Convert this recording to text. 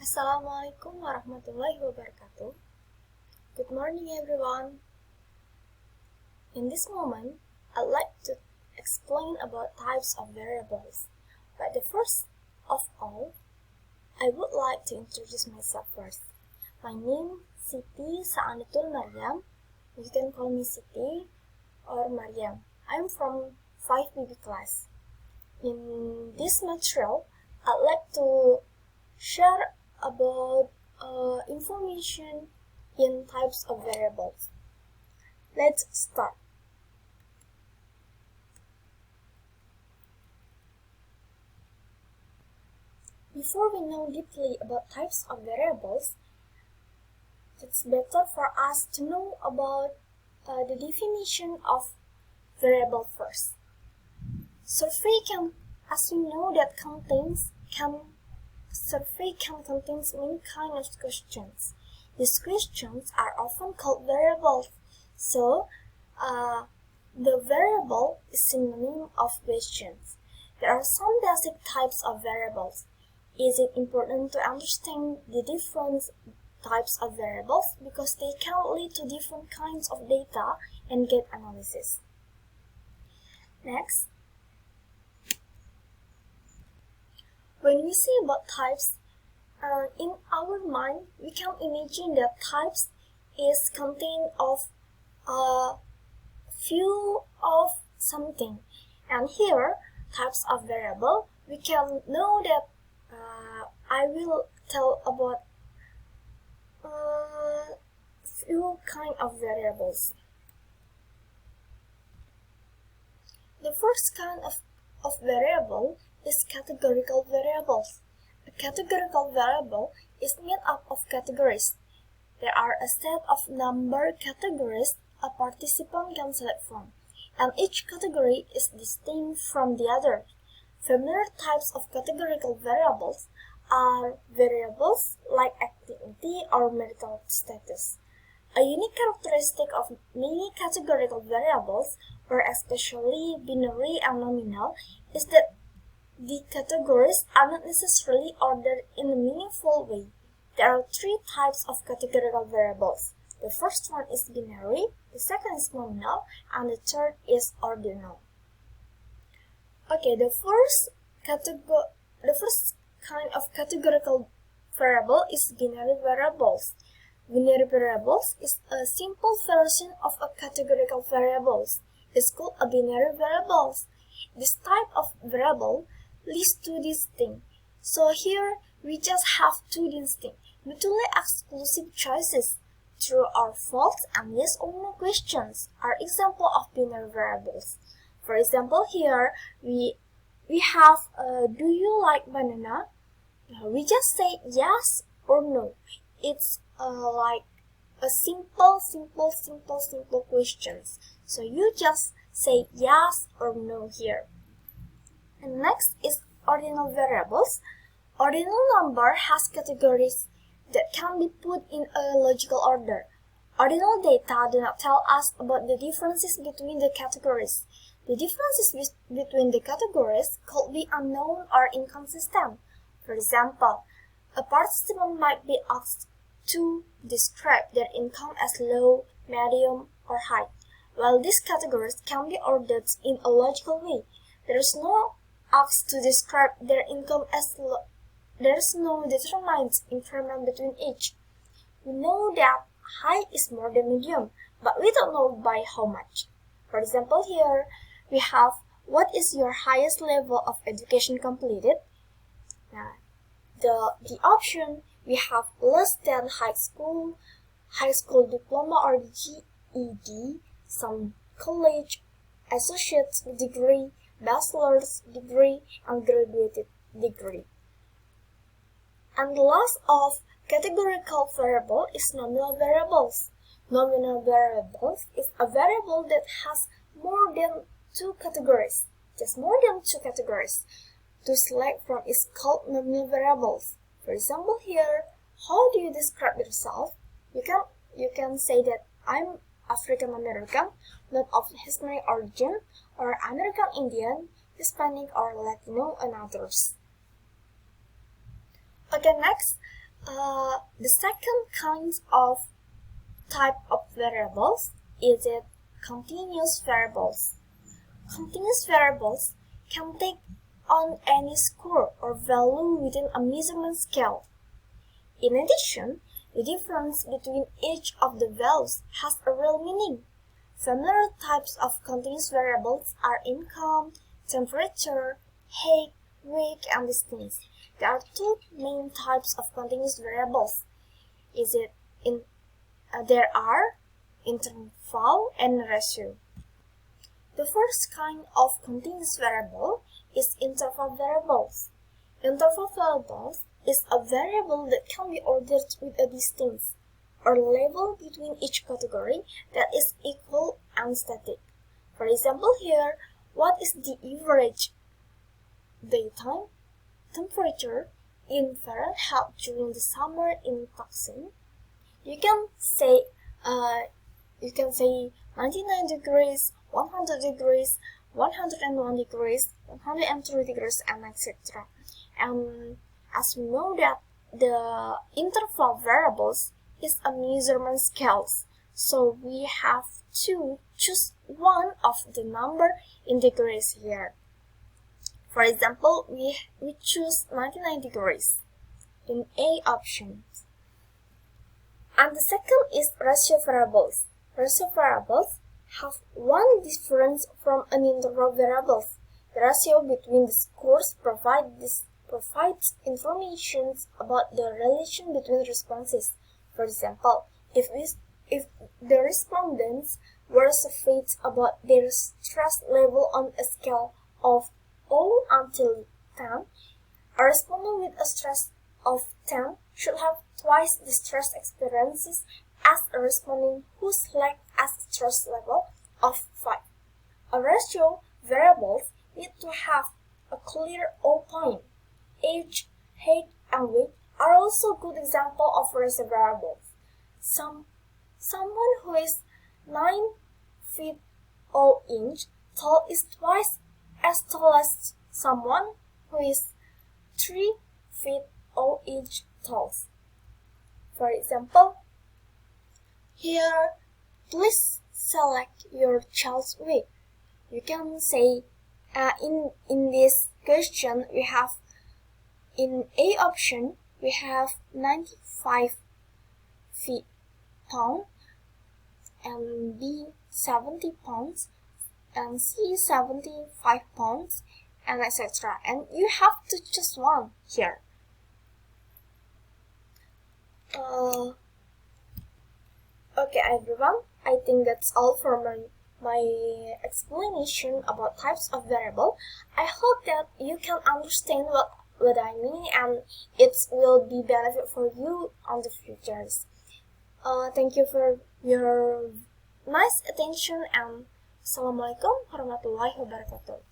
Assalamualaikum warahmatullahi wabarakatuh. Good morning, everyone. In this moment, I'd like to explain about types of variables. But first of all, I would like to introduce myself first. My name is Siti Maryam. You can call me Siti or Maryam. I'm from 5BB class. In this material, I'd like to share about information in types of variables. Let's start. Before we know deeply about types of variables, it's better for us to know about the definition of variable first. Survey can, as we know, survey can contain many kinds of questions. These questions are often called variables. So, the variable is synonym of questions. There are some basic types of variables. Is it important to understand the different types of variables because they can lead to different kinds of data and get analysis. Next, when we say about types, in our mind, we can imagine that types is contained of a few of something. And here, types of variable, we can know that I will tell about few kind of variables. The first kind of variable is categorical variables. A categorical variable is made up of categories. There are a set of number categories a participant can select from, and each category is distinct from the other. Familiar types of categorical variables are variables like activity or marital status. A unique characteristic of many categorical variables, or especially binary and nominal, is that the categories are not necessarily ordered in a meaningful way. There are three types of categorical variables. The first one is binary, the second is nominal, and the third is ordinal. Okay, the first kind of categorical variable is binary variables. Binary variables is a simple version of a categorical variables. It's called a binary variables. This type of variable leads to this thing. So here we just have two distinct, mutually exclusive choices. True or false and yes or no questions are example of binary variables. For example, here we have do you like banana? We just say yes or no. It's like a simple questions. So you just say yes or no here. And next is ordinal variables. Ordinal number has categories that can be put in a logical order. Ordinal data do not tell us about the differences between the categories. The differences between the categories could be unknown or inconsistent. For example, a participant might be asked to describe their income as low, medium, or high. While these categories can be ordered in a logical way, there is no asked to describe their income as low. There is no determined increment between each. We know that high is more than medium, but we don't know by how much. For example, here we have what is your highest level of education completed? Now, the option we have less than high school diploma or GED, some college, associate's degree, bachelor's degree, and graduate degree. And the last of categorical variable is nominal variables. Nominal variables is a variable that has more than two categories. Just more than two categories to select from is called nominal variables. For example, here, how do you describe yourself? You can say that I'm African American, not of Hispanic origin, or American Indian, Hispanic, or Latino, and others. Okay, next, The second kind of type of variables is it continuous variables. Continuous variables can take on any score or value within a measurement scale. In addition, the difference between each of the values has a real meaning. Familiar types of continuous variables are income, temperature, height, weight, and distance. There are two main types of continuous variables. There are interval and ratio. The first kind of continuous variable is interval variables. Interval variables is a variable that can be ordered with a distance or level between each category that is equal and static. For example here, what is the average daytime temperature in Fahrenheit during the summer in Taksim? You can say 99 degrees, 100 degrees, 101 degrees, 103 degrees, and etc. And as we know that the interval variables is a measurement scales, so we have to choose one of the number in degrees here. For example, we choose 99 degrees in A option. And the second is ratio variables. Ratio variables have one difference from an interval variables. The ratio between the scores provides information about the relation between responses. For example, if the respondents were surveyed about their stress level on a scale of 0 until 10, a respondent with a stress of 10 should have twice the stress experiences as a respondent whose lacked a stress level of 5. A ratio variables need to have a clear O point. Age, height, and weight are also good examples of ratio variables. Someone who is 9 feet 0 inch tall is twice as tall as someone who is 3 feet 0 inch tall. For example, here, please select your child's weight. You can say, in this question, we have in A option, we have 95 feet pound, and B 70 pounds, and C 75 pounds, and etc. And you have to choose one here. Okay everyone, I think that's all for my explanation about types of variable. I hope that you can understand what I mean and it will be benefit for you on the futures. Thank you for your nice attention and Assalamualaikum warahmatullahi wabarakatuh.